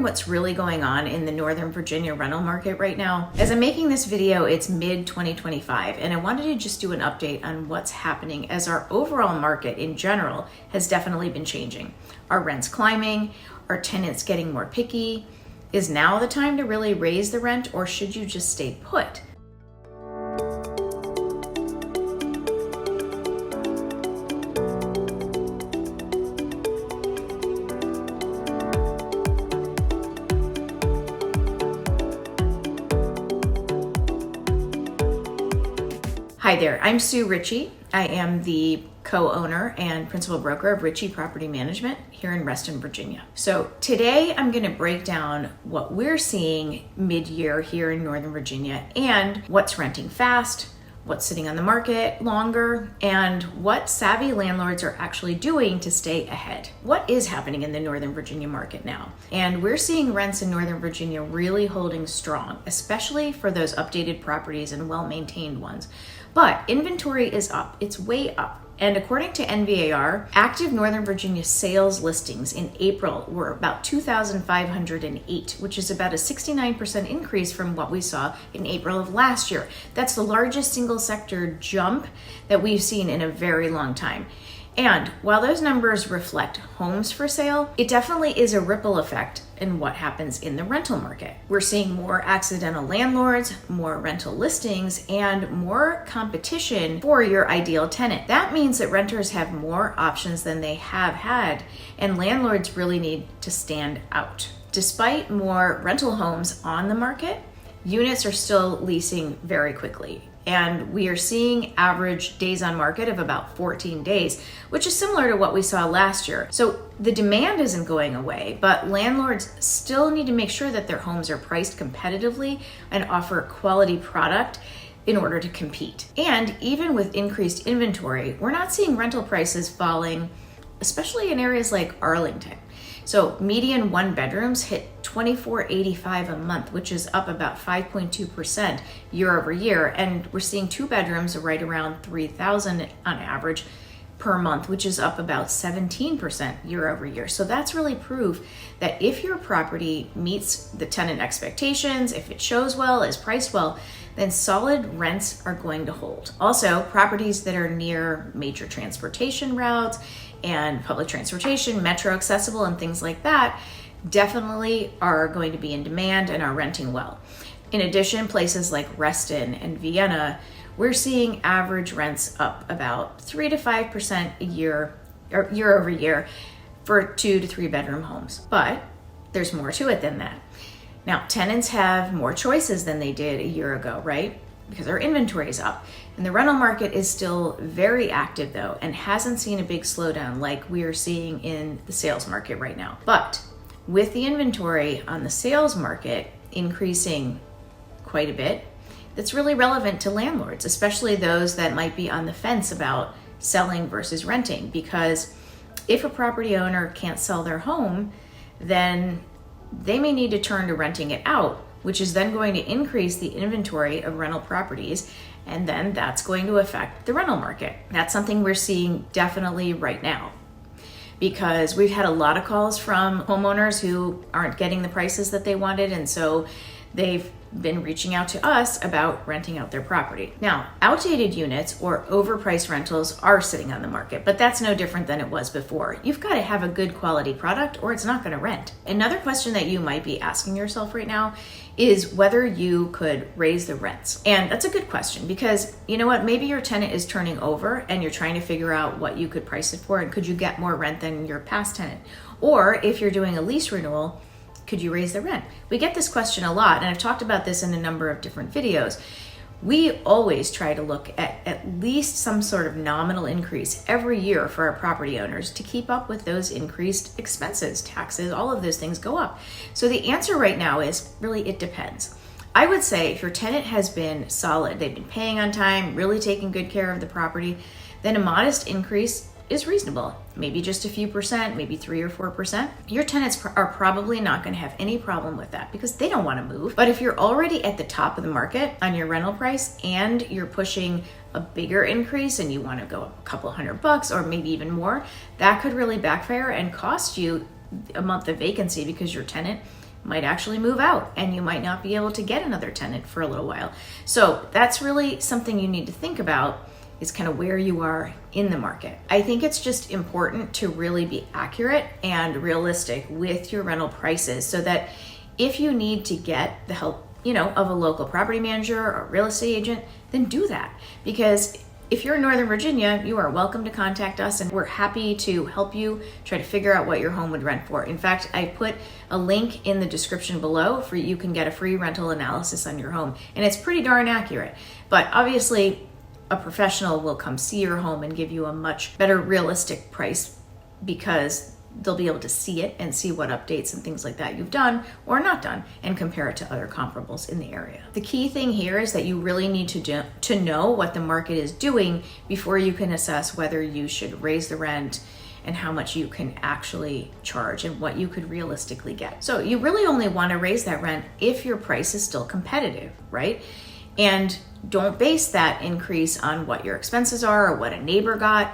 wondering what's really going on in the Northern Virginia rental market right now? As I'm making this video, it's mid-2025, and I wanted to just do an update on what's happening as our overall market in general has definitely been changing. Are rents climbing? Are tenants getting more picky? Is now the time to really raise the rent, or should you just stay put? Hi there, I'm Sue Richey. I am the co-owner and principal broker of Richey Property Management here in Reston, Virginia. So today I'm going to break down what we're seeing mid-year here in Northern Virginia and what's renting fast, what's sitting on the market longer, and what savvy landlords are actually doing to stay ahead. What is happening in the Northern Virginia market now? And we're seeing rents in Northern Virginia really holding strong, especially for those updated properties and well-maintained ones. But inventory is up, it's way up. And according to NVAR, active Northern Virginia sales listings in April were about 2,508, which is about a 69% increase from what we saw in April of last year. That's the largest single sector jump that we've seen in a very long time. And while those numbers reflect homes for sale, it definitely is a ripple effect in what happens in the rental market. We're seeing more accidental landlords, more rental listings, and more competition for your ideal tenant. That means that renters have more options than they have had, and landlords really need to stand out. Despite more rental homes on the market, units are still leasing very quickly. And we are seeing average days on market of about 14 days, which is similar to what we saw last year. So the demand isn't going away, but landlords still need to make sure that their homes are priced competitively and offer quality product in order to compete. And even with increased inventory, we're not seeing rental prices falling, especially in areas like Arlington. So median one bedrooms hit $2,485 a month, which is up about 5.2% year over year. And we're seeing two bedrooms right around $3,000 on average per month, which is up about 17% year over year. So that's really proof that if your property meets the tenant expectations, if it shows well, is priced well, then solid rents are going to hold. Also, properties that are near major transportation routes and public transportation, metro accessible and things like that, definitely are going to be in demand and are renting well. In addition, places like Reston and Vienna, we're seeing average rents up about 3 to 5% a year or year over year for 2 to 3 bedroom homes. But there's more to it than that. Now, tenants have more choices than they did a year ago, right? Because our inventory is up. And the rental market is still very active though, and hasn't seen a big slowdown like we are seeing in the sales market right now. But with the inventory on the sales market increasing quite a bit, that's really relevant to landlords, especially those that might be on the fence about selling versus renting. Because if a property owner can't sell their home, then they may need to turn to renting it out, which is then going to increase the inventory of rental properties, and then that's going to affect the rental market. That's something we're seeing definitely right now, because we've had a lot of calls from homeowners who aren't getting the prices that they wanted, and so they've been reaching out to us about renting out their property. Now, outdated units or overpriced rentals are sitting on the market, but that's no different than it was before. You've got to have a good quality product or it's not going to rent. Another question that you might be asking yourself right now is whether you could raise the rents. And that's a good question, because you know what, maybe your tenant is turning over and you're trying to figure out what you could price it for, and could you get more rent than your past tenant? Or if you're doing a lease renewal, could you raise the rent? We get this question a lot, and I've talked about this in a number of different videos. We always try to look at least some sort of nominal increase every year for our property owners to keep up with those increased expenses, taxes, all of those things go up. So the answer right now is really, it depends. I would say if your tenant has been solid, they've been paying on time, really taking good care of the property, then a modest increase is reasonable. Maybe just a few percent, maybe 3 or 4%. Your tenants are probably not going to have any problem with that because they don't want to move. But if you're already at the top of the market on your rental price and you're pushing a bigger increase and you want to go up a couple $100 or maybe even more, that could really backfire and cost you a month of vacancy because your tenant might actually move out and you might not be able to get another tenant for a little while. So that's really something you need to think about, is kind of where you are in the market. I think it's just important to really be accurate and realistic with your rental prices, so that if you need to get the help, of a local property manager or real estate agent, then do that. Because if you're in Northern Virginia, you are welcome to contact us, and we're happy to help you try to figure out what your home would rent for. In fact, I put a link in the description below for you can get a free rental analysis on your home, and it's pretty darn accurate. But obviously, a professional will come see your home and give you a much better realistic price, because they'll be able to see it and see what updates and things like that you've done or not done and compare it to other comparables in the area. The key thing here is that you really need to know what the market is doing before you can assess whether you should raise the rent and how much you can actually charge and what you could realistically get. So you really only want to raise that rent if your price is still competitive, right? And don't base that increase on what your expenses are or what a neighbor got.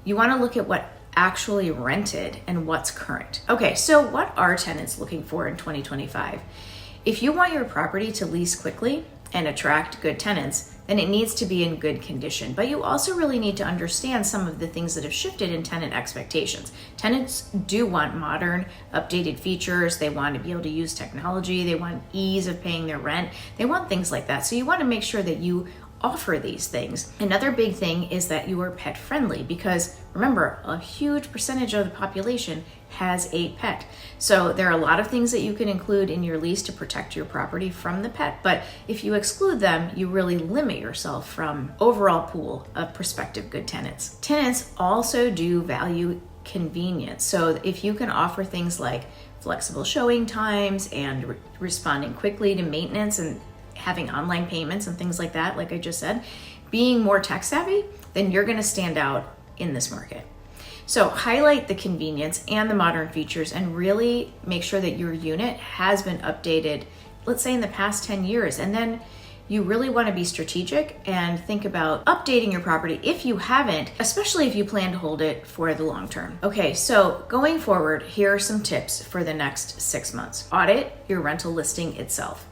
You want to look at what actually rented and what's current. Okay, so what are tenants looking for in 2025? If you want your property to lease quickly and attract good tenants, then it needs to be in good condition. But you also really need to understand some of the things that have shifted in tenant expectations. Tenants do want modern, updated features. They want to be able to use technology. They want ease of paying their rent. They want things like that. So you want to make sure that you offer these things. Another big thing is that you are pet friendly, because remember, a huge percentage of the population has a pet. So there are a lot of things that you can include in your lease to protect your property from the pet, but if you exclude them, you really limit yourself from overall pool of prospective good tenants. Tenants also do value convenience. So if you can offer things like flexible showing times and responding quickly to maintenance and having online payments and things like that, like I just said, being more tech savvy, then you're going to stand out in this market. So highlight the convenience and the modern features, and really make sure that your unit has been updated, let's say in the past 10 years. And then you really want to be strategic and think about updating your property if you haven't, especially if you plan to hold it for the long term. Okay, so going forward, here are some tips for the next 6 months. Audit your rental listing itself.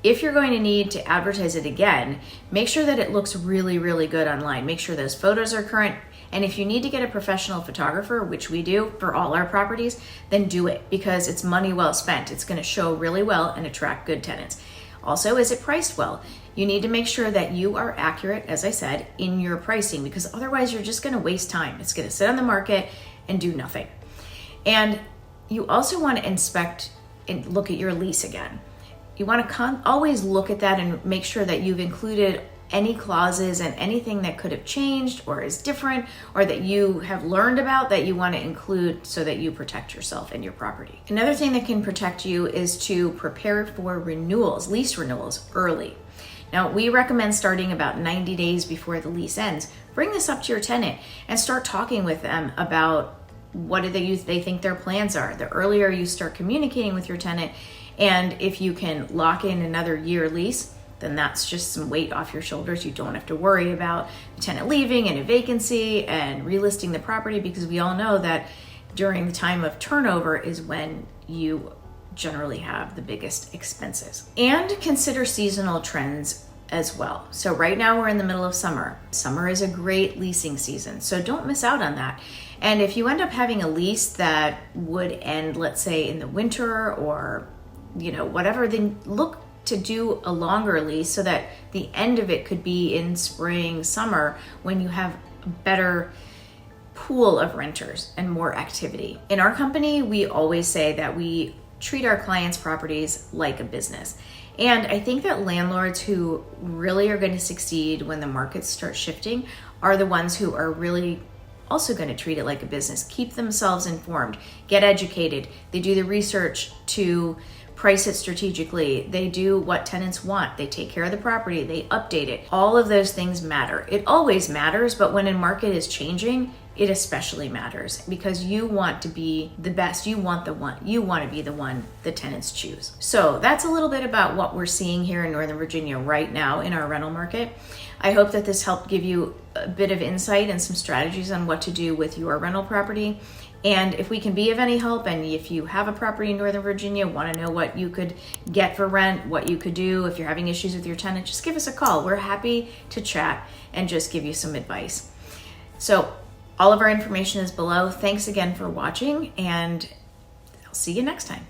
If you're going to need to advertise it again, make sure that it looks really, really good online. Make sure those photos are current. And if you need to get a professional photographer, which we do for all our properties, then do it, because it's money well spent. It's going to show really well and attract good tenants. Also, is it priced well? You need to make sure that you are accurate, as I said, in your pricing, because otherwise you're just going to waste time. It's going to sit on the market and do nothing. And you also want to inspect and look at your lease again. You want to always look at that and make sure that you've included any clauses and anything that could have changed or is different, or that you have learned about, that you want to include so that you protect yourself and your property. Another thing that can protect you is to prepare for renewals, lease renewals, early. Now, we recommend starting about 90 days before the lease ends. Bring this up to your tenant and start talking with them about what do they think their plans are. The earlier you start communicating with your tenant, and if you can lock in another year lease, then that's just some weight off your shoulders. You don't have to worry about the tenant leaving and a vacancy and relisting the property, because we all know that during the time of turnover is when you generally have the biggest expenses. And consider seasonal trends as well. So right now we're in the middle of summer. Summer is a great leasing season, so don't miss out on that. And if you end up having a lease that would end, let's say, in the winter or whatever, then look to do a longer lease so that the end of it could be in spring, summer, when you have a better pool of renters and more activity. In our company, we always say that we treat our clients' properties like a business. And I think that landlords who really are going to succeed when the markets start shifting are the ones who are really also going to treat it like a business. Keep themselves informed, get educated. They do the research to price it strategically. They do what tenants want. They take care of the property. They update it. All of those things matter. It always matters, but when a market is changing, it especially matters, because you want to be the best. You want to be the one the tenants choose. So that's a little bit about what we're seeing here in Northern Virginia right now in our rental market. I hope that this helped give you a bit of insight and some strategies on what to do with your rental property. And if we can be of any help, and if you have a property in Northern Virginia, want to know what you could get for rent, what you could do if you're having issues with your tenant, just give us a call. We're happy to chat and just give you some advice. So all of our information is below. Thanks again for watching, and I'll see you next time.